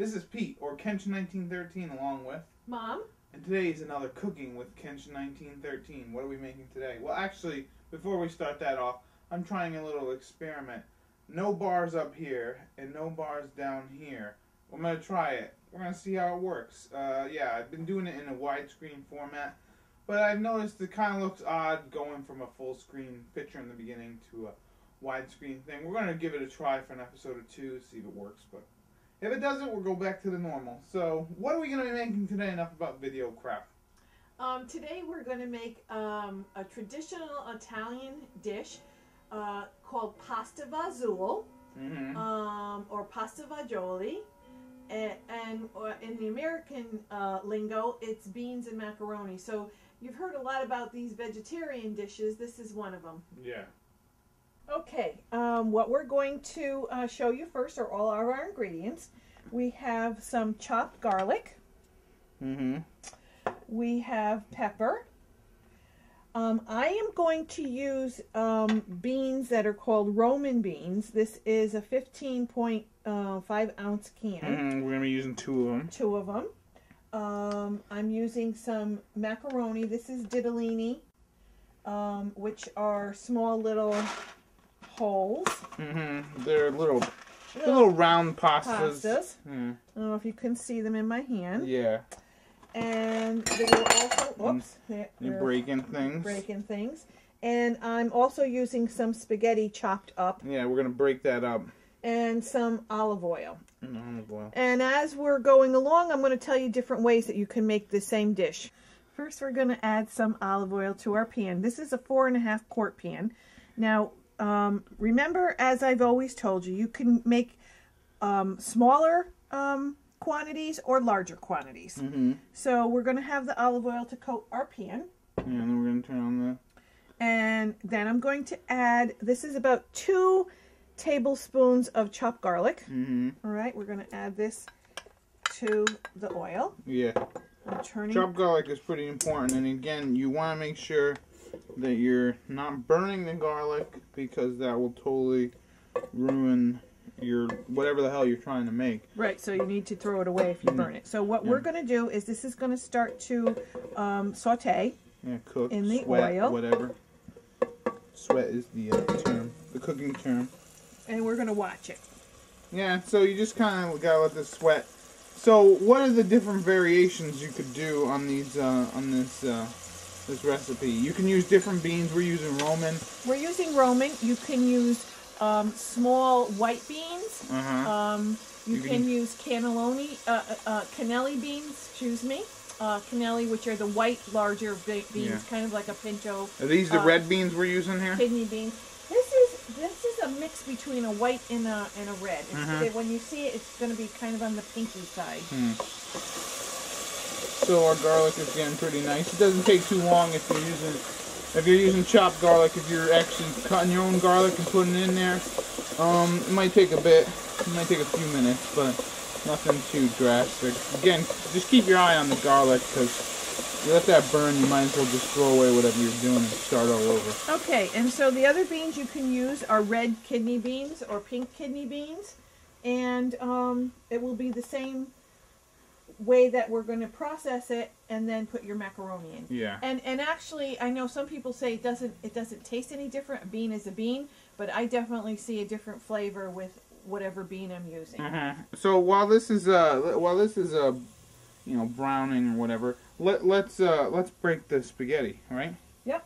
This is Pete, or Kenshin1913, along with Mom. And today is another Cooking with Kenshin1913. What are we making today? Well, actually, before we start that off, I'm trying a little experiment. No bars up here and no bars down here. I'm going to try it. We're going to see how it works. Yeah, I've been doing it in a widescreen format, but I've noticed it kind of looks odd going from a full screen picture in the beginning to a widescreen thing. We're going to give it a try for an episode or two, see if it works, but if it doesn't, we'll go back to the normal. So, what are we going to be making today? Enough about video crap. Today we're going to make a traditional Italian dish called pasta fagioli, or pasta fagioli, and in the American lingo, it's beans and macaroni. So you've heard a lot about these vegetarian dishes. This is one of them. Yeah. Okay, what we're going to show you first are all of our ingredients. We have some chopped garlic. We have pepper. I am going to use beans that are called Roman beans. This is a 15.5 ounce can. We're going to be using two of them. Two of them. I'm using some macaroni. This is Ditalini, which are small little holes. They're little round pastas. I don't know if you can see them in my hand. Yeah. And they will also, whoops, you're breaking things. Breaking things. And I'm also using some spaghetti chopped up. Yeah, we're going to break that up. And some olive oil. Olive oil. And as we're going along, I'm going to tell you different ways that you can make the same dish. First, we're going to add some olive oil to our pan. This is a 4.5 quart pan. Now, remember, as I've always told you, you can make smaller quantities or larger quantities. So we're going to have the olive oil to coat our pan. Yeah, and then we're going to turn on the... And then I'm going to add, this is about 2 tablespoons of chopped garlic. All right, we're going to add this to the oil. Yeah. I'm turning. Chopped garlic is pretty important, and again, you want to make sure that you're not burning the garlic, because that will totally ruin your whatever the hell you're trying to make. Right, so you need to throw it away if you burn it. So what we're going to do is this is going to start to saute. Yeah, cook in the sweat, oil. Whatever. Sweat is the term, the cooking term. And we're going to watch it. Yeah, so you just kind of gotta let this sweat. So what are the different variations you could do on these this recipe? You can use different beans. We're using Roman. We're using Roman. You can use small white beans. You can use cannelli beans, excuse me. Cannelli, which are the white, larger beans, kind of like a pinto. Are these the red beans we're using here? Kidney beans. This is a mix between a white and a red. When you see it, it's going to be kind of on the pinky side. So our garlic is getting pretty nice. It doesn't take too long if you're using chopped garlic. If you're actually cutting your own garlic and putting it in there, it might take a bit. It might take a few minutes, but nothing too drastic. Again, just keep your eye on the garlic, because if you let that burn, you might as well just throw away whatever you're doing and start all over. Okay, and so the other beans you can use are red kidney beans or pink kidney beans, and it will be the same way that we're going to process it and then put your macaroni in. Yeah. And actually, I know some people say it doesn't taste any different. A bean is a bean, but I definitely see a different flavor with whatever bean I'm using. So while this is browning or whatever, let's break the spaghetti, right? Yep.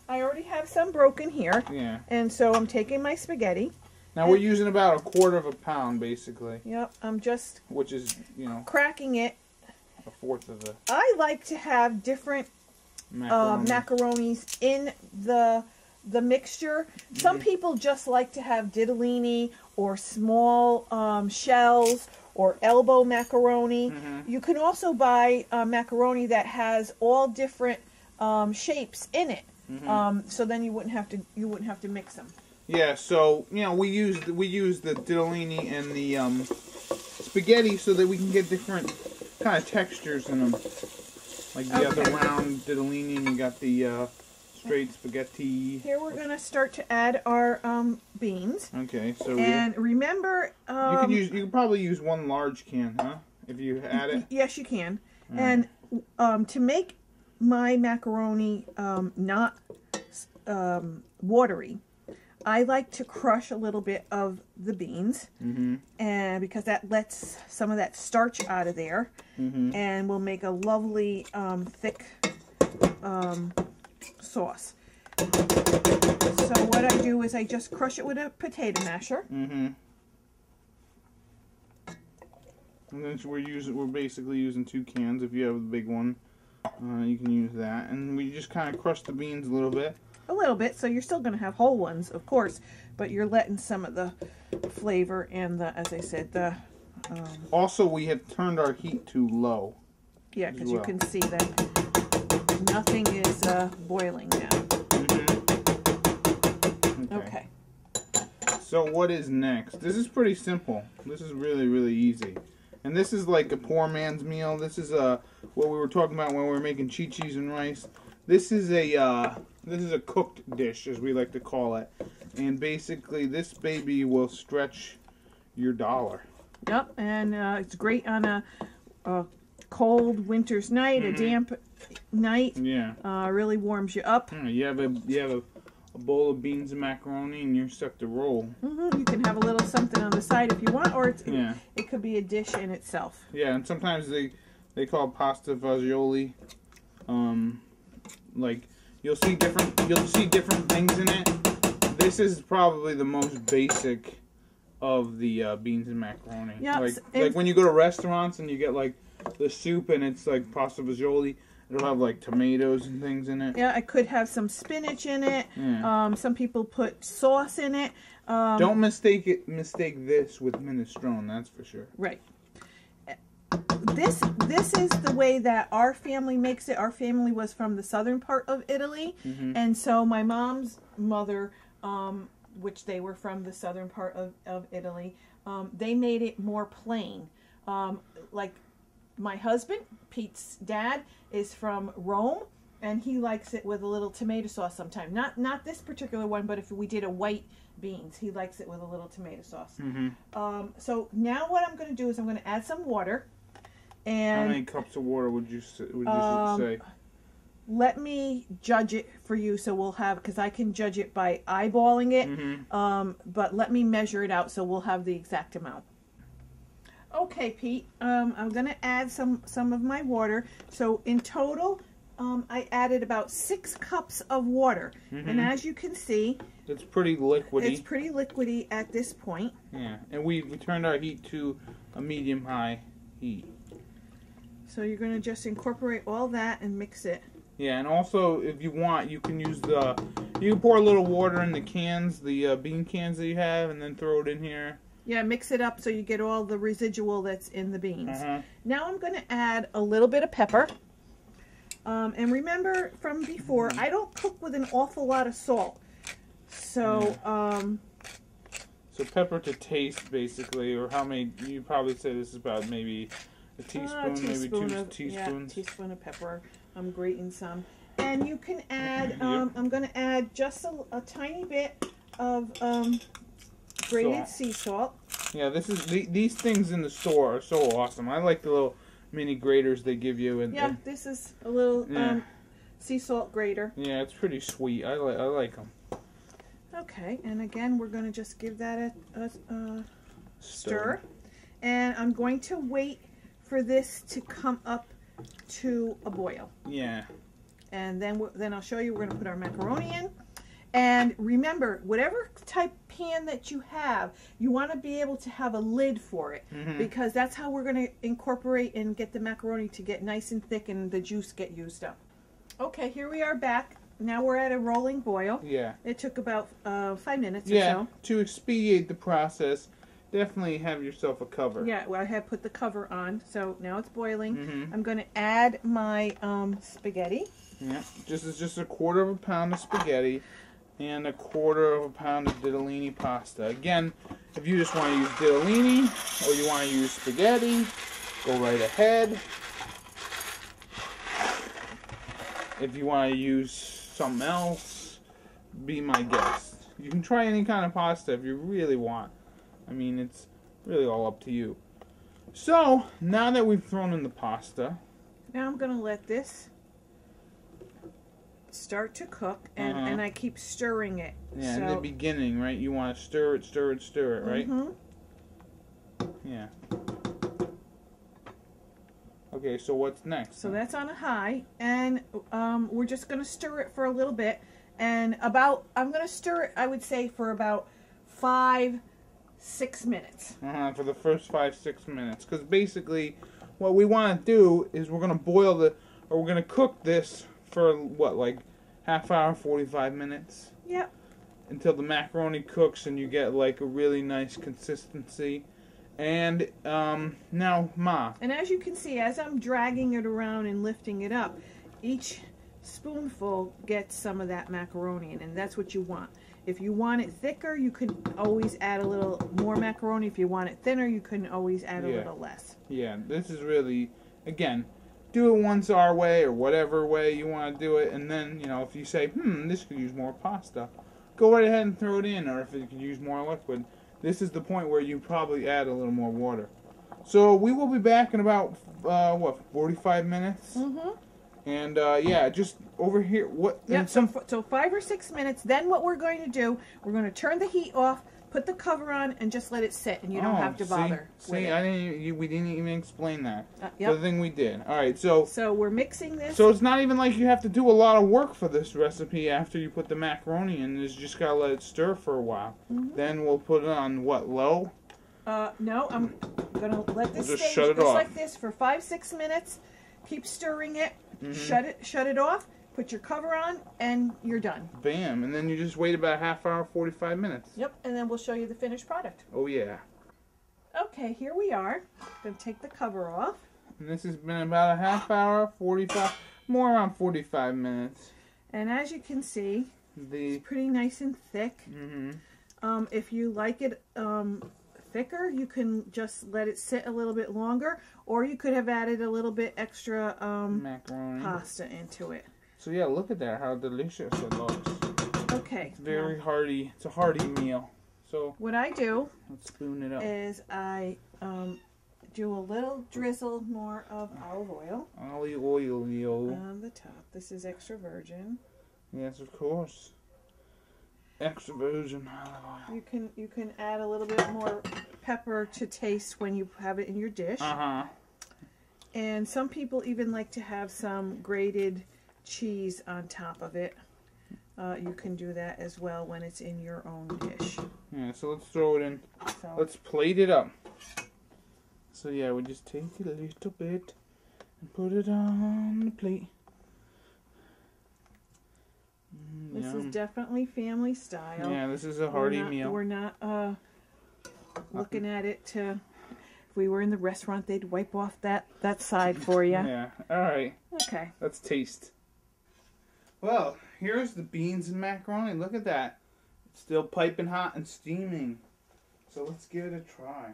I already have some broken here. Yeah. And so I'm taking my spaghetti. Now we're using about 1/4 pound, basically. Yep. I'm just, which is, cracking it. 1/4 of the... I like to have different macaronis in the mixture. Some people just like to have ditalini or small shells or elbow macaroni. You can also buy macaroni that has all different shapes in it. So then you wouldn't have to mix them. Yeah, so we use the ditalini and the spaghetti so that we can get different kind of textures in them. Like you got the round ditalini and you got the straight spaghetti. Here we're going to start to add our beans. Okay, so and remember, you can probably use one large can, huh? If you add it. Yes, you can. And to make my macaroni not watery, I like to crush a little bit of the beans, and because that lets some of that starch out of there, and will make a lovely thick sauce. So what I do is I just crush it with a potato masher. And then we're basically using 2 cans. If you have a big one, you can use that. And we just kind of crush the beans a little bit. A little bit, so you're still going to have whole ones, of course, but you're letting some of the flavor and the, as I said, the... Also, we have turned our heat to low. Yeah, because you can see that nothing is boiling now. Okay. So what is next? This is pretty simple. This is really, really easy. And this is like a poor man's meal. This is what we were talking about when we were making chi-chis and rice. This is a cooked dish, as we like to call it. And basically, this baby will stretch your dollar. Yep, and it's great on a cold winter's night, a damp night. Yeah. Really warms you up. You have a bowl of beans and macaroni, and you're set to roll. You can have a little something on the side if you want, or it could be a dish in itself. Yeah, and sometimes they call it pasta fagioli. Like you'll see different things in it. This is probably the most basic of the beans and macaroni. Yeah, like when you go to restaurants and you get like the soup and it's like pasta fagioli, it'll have like tomatoes and things in it. Yeah, I could have some spinach in it. Yeah. Some people put sauce in it. Don't mistake this with minestrone. That's for sure. Right. This is the way that our family makes it. Our family was from the southern part of Italy, and so my mom's mother, which they were from the southern part of Italy, they made it more plain. Like my husband, Pete's dad, is from Rome, and he likes it with a little tomato sauce sometimes. Not this particular one, but if we did a white beans, he likes it with a little tomato sauce. So now what I'm going to do is I'm going to add some water. And how many cups of water would you say? Let me judge it for you, so we'll have, because I can judge it by eyeballing it. But let me measure it out so we'll have the exact amount. Okay, Pete. I'm gonna add some of my water. So in total, I added about 6 cups of water, and as you can see, it's pretty liquidy. It's pretty liquidy at this point. Yeah, and we turned our heat to a medium-high heat. So you're going to just incorporate all that and mix it. Yeah, and also, if you want, you can use you can pour a little water in the cans, the bean cans that you have, and then throw it in here. Yeah, mix it up so you get all the residual that's in the beans. Now I'm going to add a little bit of pepper. And remember from before, I don't cook with an awful lot of salt. So, so pepper to taste, basically, or how many, you probably say this is about maybe a teaspoon, maybe 2 teaspoons. Yeah, teaspoon of pepper. I'm grating some. And you can add, I'm going to add just a tiny bit of grated sea salt. Yeah, these things in the store are so awesome. I like the little mini graters they give you. And this is a little sea salt grater. Yeah, it's pretty sweet. I like them. Okay, and again, we're going to just give that a stir. And I'm going to wait for this to come up to a boil. Yeah. And then I'll show you. We're going to put our macaroni in. And remember, whatever type pan that you have, you want to be able to have a lid for it. Because that's how we're going to incorporate and get the macaroni to get nice and thick and the juice get used up. Okay, here we are back. Now we're at a rolling boil. Yeah. It took about 5 minutes or so. Yeah, to expedite the process, definitely have yourself a cover. Yeah, well, I have put the cover on, so now it's boiling. I'm going to add my spaghetti. Yeah, just a 1/4 pound of spaghetti and a 1/4 pound of Ditalini pasta. Again, if you just want to use Ditalini or you want to use spaghetti, go right ahead. If you want to use something else, be my guest. You can try any kind of pasta if you really want. I mean, it's really all up to you. So, now that we've thrown in the pasta... Now I'm going to let this start to cook, and I keep stirring it. Yeah, so, in the beginning, right? You want to stir it, right? Mm-hmm. Yeah. Okay, so what's next? So that's on a high, and we're just going to stir it for a little bit. And I'm going to stir it, I would say, for about 5-6 minutes. For the first 5-6 minutes. Because basically, what we want to do is we're going to we're going to cook this for, what, like half hour, 45 minutes? Yep. Until the macaroni cooks and you get, like, a really nice consistency. And, now, Ma. And as you can see, as I'm dragging it around and lifting it up, each spoonful gets some of that macaroni in, and that's what you want. If you want it thicker, you can always add a little more macaroni. If you want it thinner, you can always add a little less. Yeah, this is really, again, do it once our way or whatever way you want to do it, and then, you know, if you say, this could use more pasta, go right ahead and throw it in, or if it could use more liquid, this is the point where you probably add a little more water. So we will be back in about, 45 minutes? Mm-hmm. And, yeah, just over here, Yep, so 5 or 6 minutes. Then what we're going to do, we're going to turn the heat off, put the cover on, and just let it sit, and you don't have to bother with it. We didn't even explain that. Yep. The thing we did. All right, so we're mixing this. So it's not even like you have to do a lot of work for this recipe after you put the macaroni in. You just got to let it stir for a while. Mm-hmm. Then we'll put it on, what, low? No, I'm going to let this stay shut it just off. like this for 5-6 minutes. Keep stirring it. Mm-hmm. Shut it off. Put your cover on, and you're done. Bam. And then you just wait about half hour, 45 minutes. Yep, and then we'll show you the finished product. Oh, yeah. Okay, here we are. Going to take the cover off. And this has been about a half hour, 45, more around 45 minutes. And as you can see, it's pretty nice and thick. Mm-hmm. If you like it thicker, you can just let it sit a little bit longer, or you could have added a little bit extra macaroni pasta into it. So yeah, look at that, how delicious it looks. Okay. It's very hearty. It's a hearty meal. So what I do, let's spoon it up. Is I do a little drizzle more of olive oil. Olive oil. On the top. This is extra virgin. Yes, of course. Extra virgin olive oil. You can add a little bit more pepper to taste when you have it in your dish. And some people even like to have some grated cheese on top of it. You can do that as well when it's in your own dish. Yeah, so let's throw it in. Let's plate it up. So yeah, we just take it a little bit and put it on the plate. This is definitely family style. Yeah, this is a hearty meal. We're not looking at it to... If we were in the restaurant, they'd wipe off that side for you. Yeah, alright. Okay. Let's taste. Well, here's the beans and macaroni. Look at that. It's still piping hot and steaming. So let's give it a try.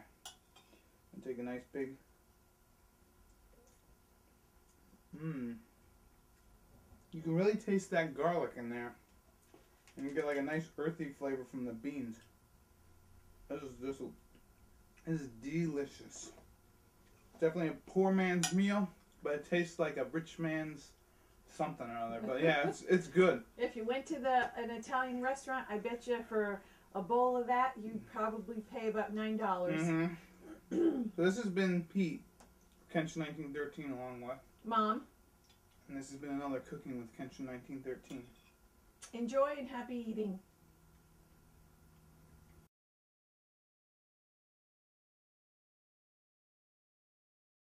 And take a nice big... You can really taste that garlic in there. And you get like a nice earthy flavor from the beans. This is delicious. Definitely a poor man's meal, but it tastes like a rich man's something or other. But yeah, it's good. If you went to an Italian restaurant, I bet you for a bowl of that, you'd probably pay about $9. So this has been Pete, Kenshin1913, along with Mom. And this has been another Cooking with Kenshin1913. Enjoy and happy eating.